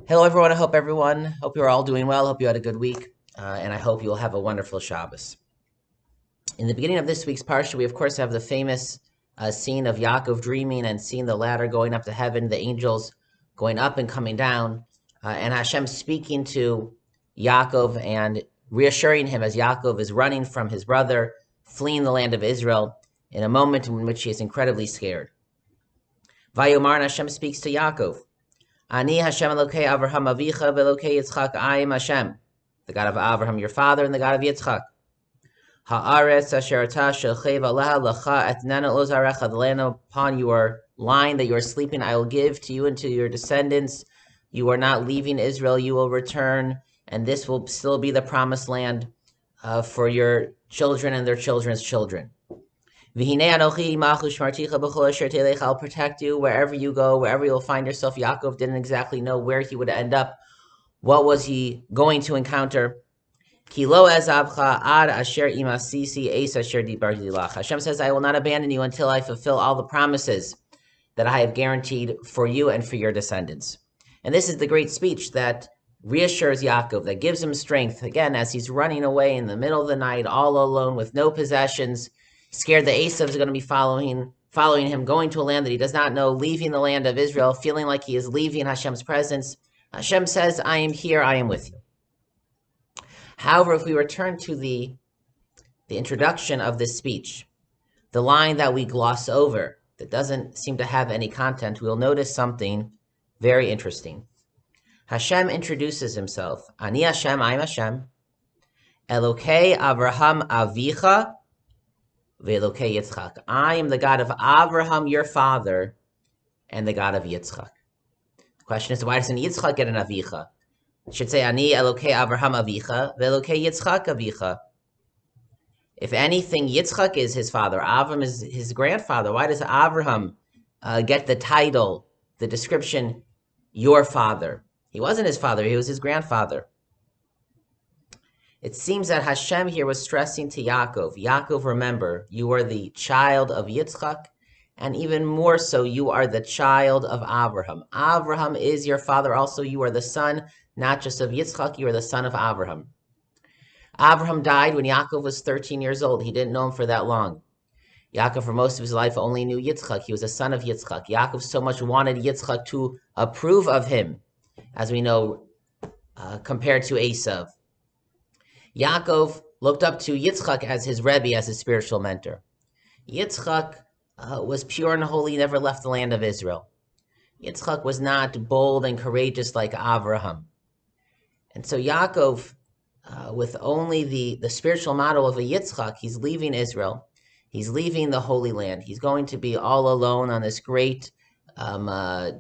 Hello, everyone. Hope you're all doing well. Hope you had a good week, and I hope you'll have a wonderful Shabbos. In the beginning of this week's parsha, we of course have the famous scene of Yaakov dreaming and seeing the ladder going up to heaven, the angels going up and coming down, and Hashem speaking to Yaakov and reassuring him as Yaakov is running from his brother, fleeing the land of Israel, in a moment in which he is incredibly scared. Vayomar, and Hashem speaks to Yaakov. Ani Hashem Elokei Avraham Avicha Velokei Yitzchak I am Hashem, the God of Avraham your father and the God of Yitzchak. Haaretz asher ata shelchev aleha lacha etnana lo zarecha, the land upon your line that you are sleeping I will give to you and to your descendants. You are not leaving Israel, you will return, and this will still be the promised land for your children and their children's children. I'll protect you wherever you go, wherever you'll find yourself. Yaakov didn't exactly know where he would end up. What was he going to encounter? Hashem says, I will not abandon you until I fulfill all the promises that I have guaranteed for you and for your descendants. And this is the great speech that reassures Yaakov, that gives him strength, again, as he's running away in the middle of the night, all alone, with no possessions, scared that Esav is going to be following him, going to a land that he does not know, leaving the land of Israel, feeling like he is leaving Hashem's presence. Hashem says, I am here, I am with you. However, if we return to the introduction of this speech, the line that we gloss over, that doesn't seem to have any content, we'll notice something very interesting. Hashem introduces himself. Ani Hashem, I am Hashem. Elokei Avraham Avicha Ve'elokei Yitzchak. I am the God of Avraham, your father, and the God of Yitzchak. The question is, why doesn't Yitzchak get an Avicha? It should say, Ani Elokei Avraham Avicha Ve'elokei Yitzchak Avicha. If anything, Yitzchak is his father. Avram is his grandfather. Why does Avraham get the title, the description, your father? He wasn't his father, he was his grandfather. It seems that Hashem here was stressing to Yaakov, Yaakov, remember, you are the child of Yitzchak, and even more so, you are the child of Avraham. Avraham is your father also. You are the son, not just of Yitzchak, you are the son of Avraham. Avraham died when Yaakov was 13 years old. He didn't know him for that long. Yaakov, for most of his life, only knew Yitzchak. He was a son of Yitzchak. Yaakov so much wanted Yitzchak to approve of him, as we know, compared to Esav. Yaakov looked up to Yitzchak as his Rebbe, as his spiritual mentor. Yitzchak was pure and holy, never left the land of Israel. Yitzchak was not bold and courageous like Avraham. And so Yaakov, with only the spiritual model of a Yitzchak, he's leaving Israel. He's leaving the Holy Land. He's going to be all alone on this great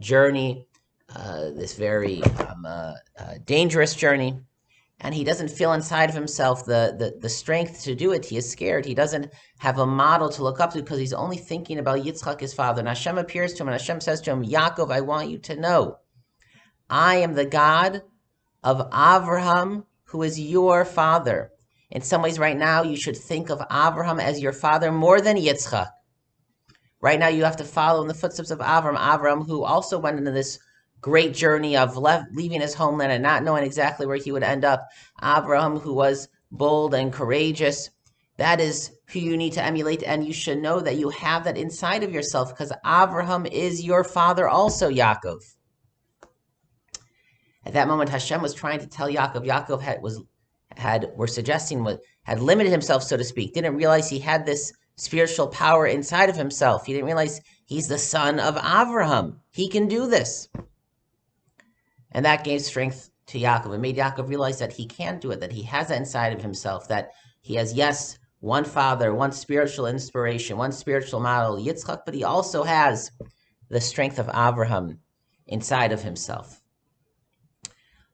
journey, this very dangerous journey. And he doesn't feel inside of himself the strength to do it. He is scared. He doesn't have a model to look up to because he's only thinking about Yitzchak, his father. And Hashem appears to him, and Hashem says to him, Yaakov, I want you to know, I am the God of Avraham, who is your father. In some ways, right now, you should think of Avraham as your father more than Yitzchak. Right now, you have to follow in the footsteps of Avraham, who also went into this great journey of leaving his homeland and not knowing exactly where he would end up. Avraham, who was bold and courageous, that is who you need to emulate, and you should know that you have that inside of yourself because Avraham is your father also, Yaakov. At that moment, Hashem was trying to tell Yaakov. Yaakov had limited himself, so to speak. Didn't realize he had this spiritual power inside of himself. He didn't realize he's the son of Avraham. He can do this. And that gave strength to Yaakov. It made Yaakov realize that he can do it, that he has that inside of himself, that he has, yes, one father, one spiritual inspiration, one spiritual model, Yitzchak, but he also has the strength of Avraham inside of himself.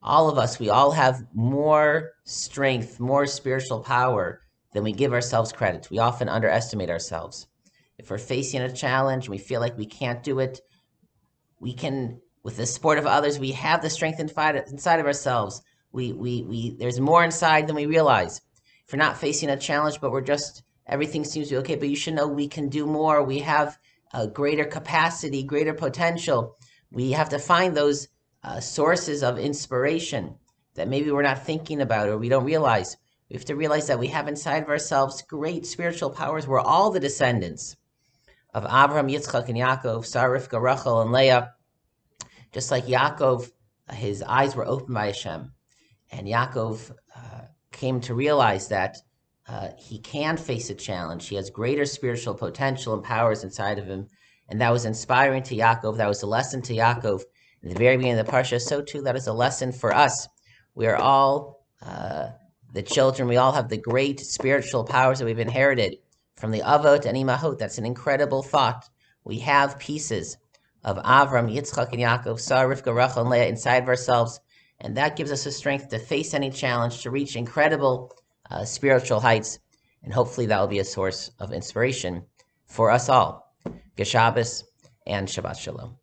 All of us, we all have more strength, more spiritual power than we give ourselves credit. We often underestimate ourselves. If we're facing a challenge and we feel like we can't do it, we can, with the support of others, we have the strength inside of ourselves. There's more inside than we realize. If we're not facing a challenge, but everything seems to be okay, but you should know we can do more. We have a greater capacity, greater potential. We have to find those sources of inspiration that maybe we're not thinking about or we don't realize. We have to realize that we have inside of ourselves great spiritual powers. We're all the descendants of Abraham, Yitzchak, and Yaakov, Sarah, Rivka, Rachel, and Leah. Just like Yaakov, his eyes were opened by Hashem. And Yaakov came to realize that he can face a challenge. He has greater spiritual potential and powers inside of him. And that was inspiring to Yaakov. That was a lesson to Yaakov in the very beginning of the Parsha. So too, that is a lesson for us. We are all the children. We all have the great spiritual powers that we've inherited from the Avot and Imahot. That's an incredible thought. We have pieces of Avram, Yitzchak, and Yaakov, Sarah, Rivka, Rachel, and Leah inside of ourselves. And that gives us the strength to face any challenge, to reach incredible spiritual heights. And hopefully that will be a source of inspiration for us all. Geshabbos and Shabbat Shalom.